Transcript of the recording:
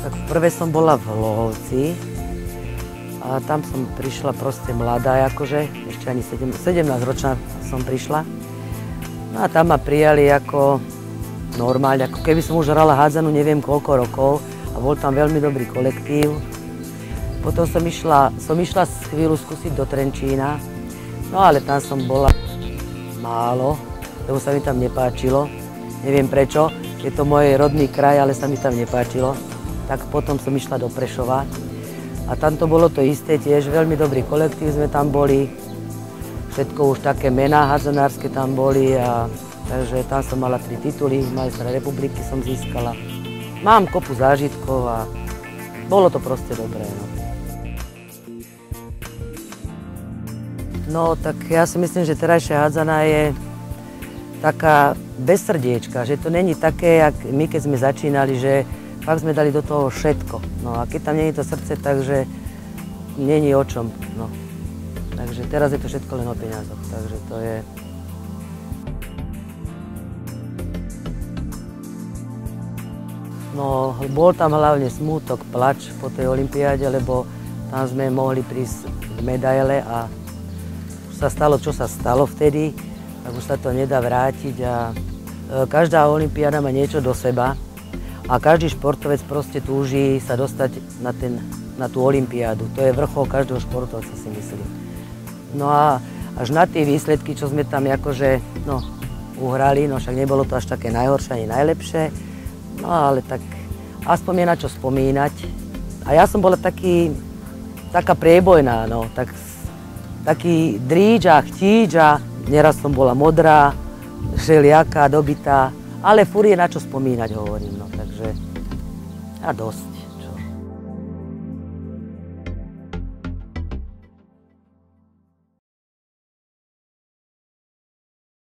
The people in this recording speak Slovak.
Tak prvé som bola v Lohovci a tam som prišla proste mladá, akože, ešte ani 17-ročná som prišla. No a tam ma prijali ako normálne, ako keby som už hrala hádzanú neviem koľko rokov a bol tam veľmi dobrý kolektív. Potom som išla chvíľu skúsiť do Trenčína, no ale tam som bola málo, lebo sa mi tam nepáčilo. Neviem prečo, je to môj rodný kraj, ale sa mi tam nepáčilo. Tak potom som išla do Prešova a tam to bolo to isté, tiež veľmi dobrý kolektív sme tam boli. Všetko už také mená hádzanárske tam boli a takže tam som mala 3 tituly, majstra republiky som získala. Mám kopu zážitkov a bolo to proste dobré. No tak ja si myslím, že terajšia hádzaná je taká bez srdiečka, že to není také, jak my keď sme začínali, že fakt sme dali do toho všetko. No a keď tam není to srdce, takže není o čom. No. Takže teraz je to všetko len o peniazoch, takže to je... No, bol tam hlavne smútok, plač po tej olympiáde, lebo tam sme mohli prísť k medaile a sa stalo, čo sa stalo vtedy, tak už sa to nedá vrátiť a každá olympiáda má niečo do seba. A každý športovec proste túži sa dostať na tú olympiádu. To je vrchol každého športovca, si myslím. No a až na tie výsledky, čo sme tam akože, uhrali, no však nebolo to až také najhoršie ani najlepšie, no ale tak aspoň je na čo spomínať. A ja som bola taká priebojná, no, taký dríč a chtíč a neraz som bola modrá, želiaká, dobitá, ale furt je na čo spomínať, hovorím, no, takže a dosť.